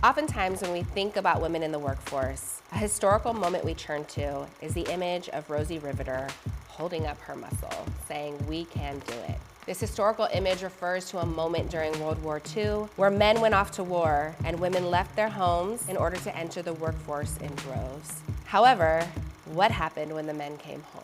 Oftentimes when we think about women in the workforce, a historical moment we turn to is the image of Rosie Riveter holding up her muscle, saying, "We can do it." This historical image refers to a moment during World War II where men went off to war and women left their homes in order to enter the workforce in droves. However, what happened when the men came home?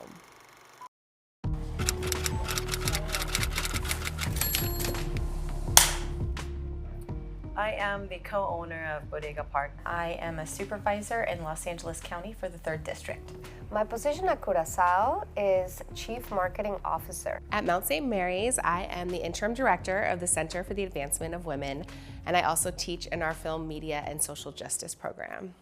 I am the co-owner of Bodega Park. I am a supervisor in Los Angeles County for the 3rd District. My position at Curaçao is Chief Marketing Officer. At Mount St. Mary's, I am the interim director of the Center for the Advancement of Women, and I also teach in our film, media, and social justice program.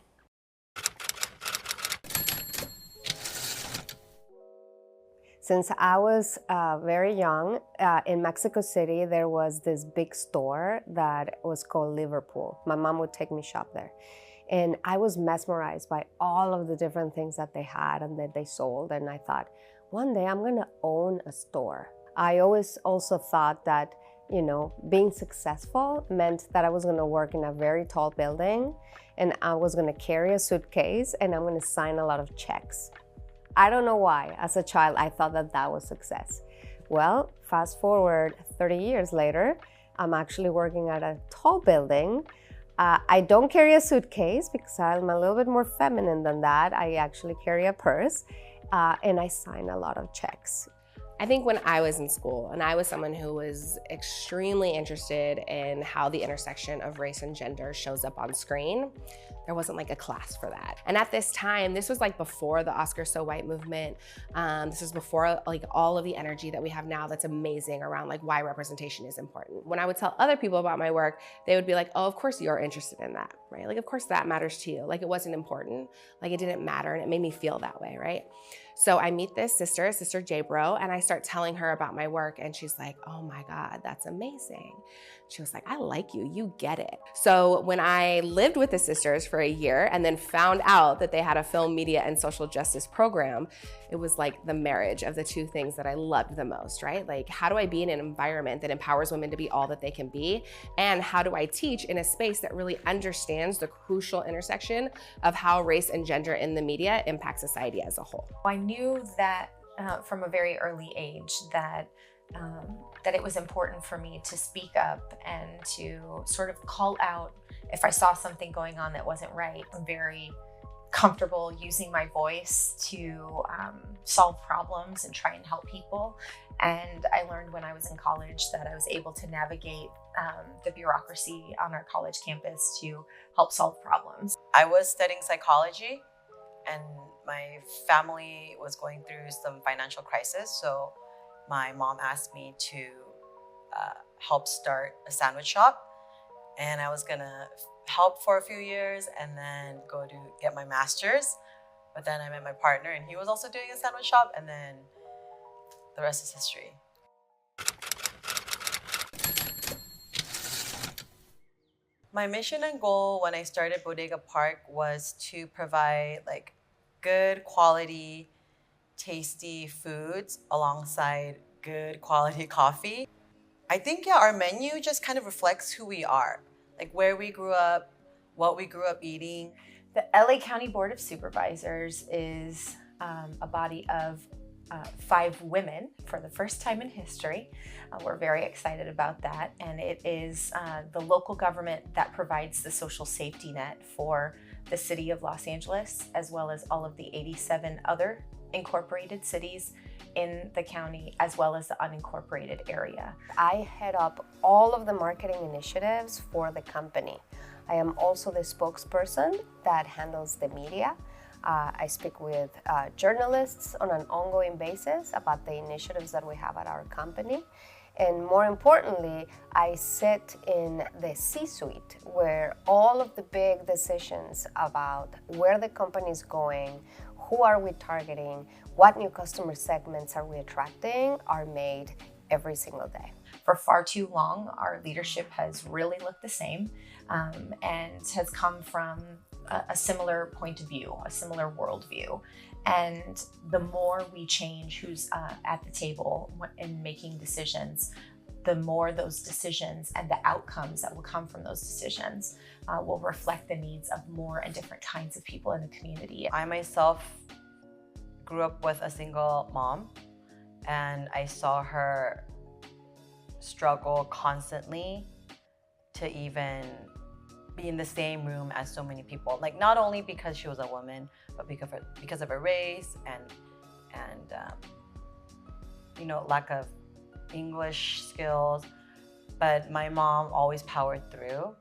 Since I was very young, in Mexico City, there was this big store that was called Liverpool. My mom would take me shop there. And I was mesmerized by all of the different things that they had and that they sold. And I thought, one day I'm gonna own a store. I always also thought that, being successful meant that I was gonna work in a very tall building and I was gonna carry a suitcase and I'm gonna sign a lot of checks. I don't know why, as a child, I thought that that was success. Well, fast forward 30 years later, I'm actually working at a tall building. I don't carry a suitcase because I'm a little bit more feminine than that. I actually carry a purse and I sign a lot of checks. I think when I was in school, and I was someone who was extremely interested in how the intersection of race and gender shows up on screen, there wasn't like a class for that. And at this time, this was like before the Oscar So White movement. This was before like all of the energy that we have now that's amazing around like why representation is important. When I would tell other people about my work, they would be like, oh, of course you're interested in that, right? Like, of course that matters to you. Like it wasn't important, like it didn't matter, and it made me feel that way, right? So I meet this sister, Sister J-Bro, and I start telling her about my work, and she's like, oh my God, that's amazing. She was like, I like you, you get it. So when I lived with the sisters for a year and then found out that they had a film, media, and social justice program, it was like the marriage of the two things that I loved the most, right? Like, how do I be in an environment that empowers women to be all that they can be? And how do I teach in a space that really understands the crucial intersection of how race and gender in the media impact society as a whole? I knew that from a very early age that it was important for me to speak up and to sort of call out if I saw something going on that wasn't right. I'm very comfortable using my voice to solve problems and try and help people. And I learned when I was in college that I was able to navigate the bureaucracy on our college campus to help solve problems. I was studying psychology and my family was going through some financial crisis. So my mom asked me to help start a sandwich shop. And I was gonna help for a few years and then go to get my master's. But then I met my partner and he was also doing a sandwich shop, and then the rest is history. My mission and goal when I started Bodega Park was to provide like good quality, tasty foods alongside good quality coffee. I think, yeah, our menu just kind of reflects who we are, like where we grew up, what we grew up eating. The LA County Board of Supervisors is a body of 5 women for the first time in history. We're very excited about that. And it is the local government that provides the social safety net for the city of Los Angeles, as well as all of the 87 other incorporated cities in the county, as well as the unincorporated area. I head up all of the marketing initiatives for the company. I am also the spokesperson that handles the media. I speak with journalists on an ongoing basis about the initiatives that we have at our company. And more importantly, I sit in the C-suite where all of the big decisions about where the company is going, who are we targeting, what new customer segments are we attracting, are made every single day. For far too long, our leadership has really looked the same and has come from a similar point of view, a similar worldview. And the more we change who's at the table in making decisions, the more those decisions and the outcomes that will come from those decisions will reflect the needs of more and different kinds of people in the community. I myself grew up with a single mom, and I saw her struggle constantly to even be in the same room as so many people. Like, not only because she was a woman, but because of her race and you know, lack of English skills. But my mom always powered through,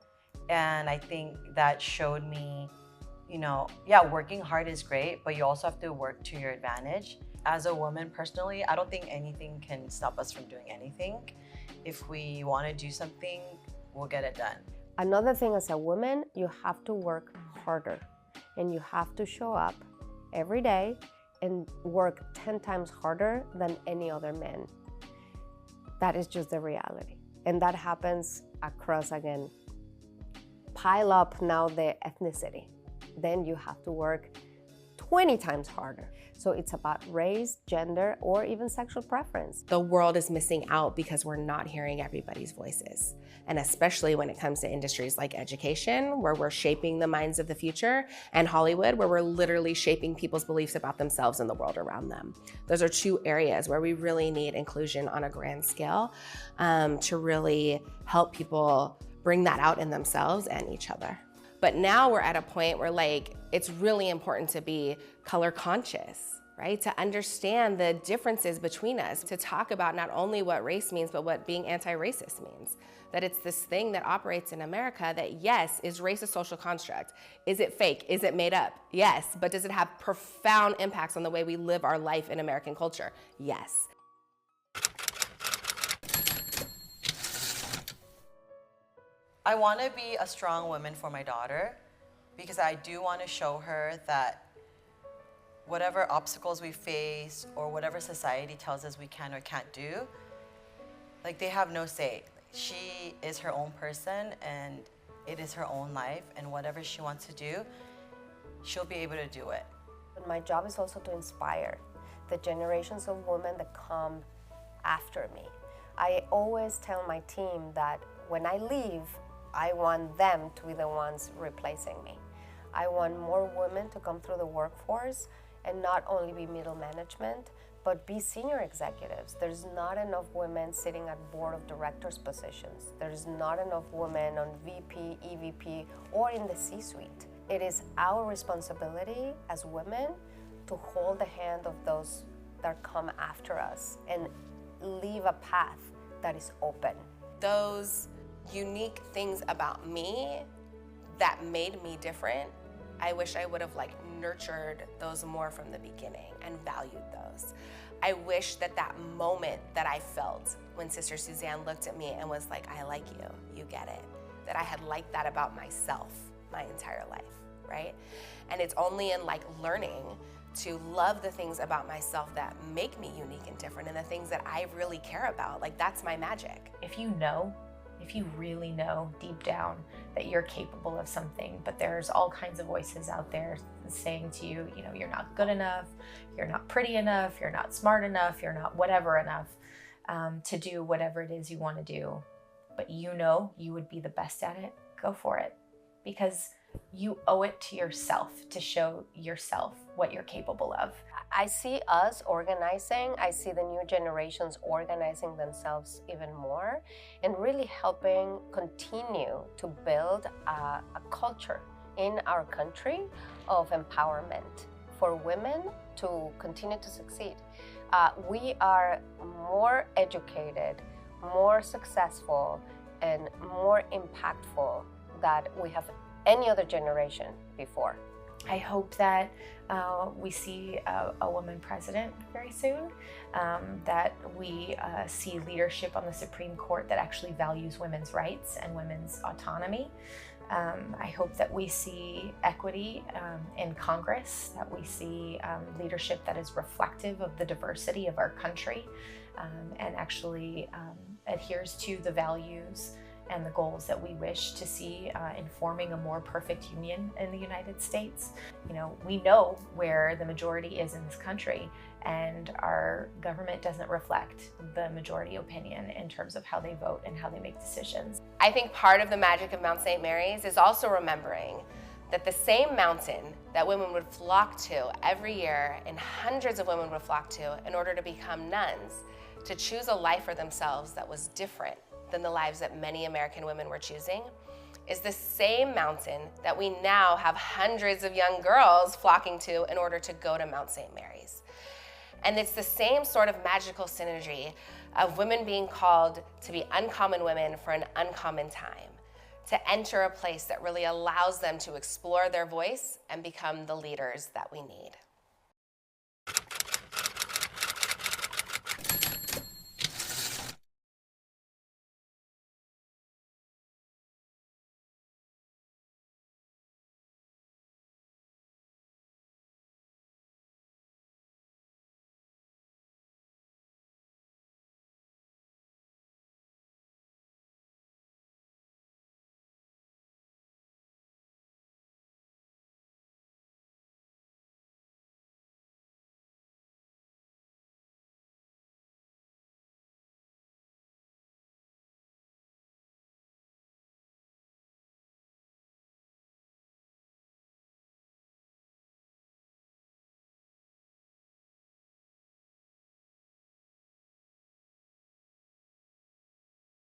and I think that showed me, you know, yeah, working hard is great, but you also have to work to your advantage. As a woman, personally, I don't think anything can stop us from doing anything. If we want to do something, we'll get it done. Another thing, as a woman, you have to work harder, and you have to show up every day and work 10 times harder than any other man. That is just the reality. And that happens across, again, pile up now the ethnicity. Then you have to work 20 times harder. So it's about race, gender, or even sexual preference. The world is missing out because we're not hearing everybody's voices. And especially when it comes to industries like education, where we're shaping the minds of the future, and Hollywood, where we're literally shaping people's beliefs about themselves and the world around them. Those are two areas where we really need inclusion on a grand scale to really help people bring that out in themselves and each other. But now we're at a point where, like, it's really important to be color conscious, right? To understand the differences between us, to talk about not only what race means, but what being anti-racist means. That it's this thing that operates in America that, yes, is race a social construct? Is it fake? Is it made up? Yes, but does it have profound impacts on the way we live our life in American culture? Yes. I want to be a strong woman for my daughter, because I do want to show her that whatever obstacles we face or whatever society tells us we can or can't do, like, they have no say. She is her own person, and it is her own life, and whatever she wants to do, she'll be able to do it. My job is also to inspire the generations of women that come after me. I always tell my team that when I leave, I want them to be the ones replacing me. I want more women to come through the workforce and not only be middle management, but be senior executives. There's not enough women sitting at board of directors positions. There's not enough women on VP, EVP, or in the C-suite. It is our responsibility as women to hold the hand of those that come after us and leave a path that is open. Those unique things about me that made me different, I wish I would have nurtured those more from the beginning and valued those. I wish that moment that I felt when Sister Suzanne looked at me and was like, I like you, you get it, that I had liked that about myself my entire life, right? And it's only in learning to love the things about myself that make me unique and different, and the things that I really care about, that's my magic. If you really know deep down that you're capable of something, but there's all kinds of voices out there saying to you, you're not good enough, you're not pretty enough, you're not smart enough, you're not whatever enough to do whatever it is you want to do, but you would be the best at it, go for it. Because you owe it to yourself to show yourself what you're capable of. I see us organizing, I see the new generations organizing themselves even more and really helping continue to build a culture in our country of empowerment for women to continue to succeed. We are more educated, more successful, and more impactful than we have any other generation before. I hope that we see a woman president very soon, that we see leadership on the Supreme Court that actually values women's rights and women's autonomy. I hope that we see equity in Congress, that we see leadership that is reflective of the diversity of our country and actually adheres to the values and the goals that we wish to see in forming a more perfect union in the United States. You know, we know where the majority is in this country, and our government doesn't reflect the majority opinion in terms of how they vote and how they make decisions. I think part of the magic of Mount St. Mary's is also remembering that the same mountain that women would flock to every year, and hundreds of women would flock to in order to become nuns, to choose a life for themselves that was different than the lives that many American women were choosing, is the same mountain that we now have hundreds of young girls flocking to in order to go to Mount St. Mary's. And it's the same sort of magical synergy of women being called to be uncommon women for an uncommon time, to enter a place that really allows them to explore their voice and become the leaders that we need.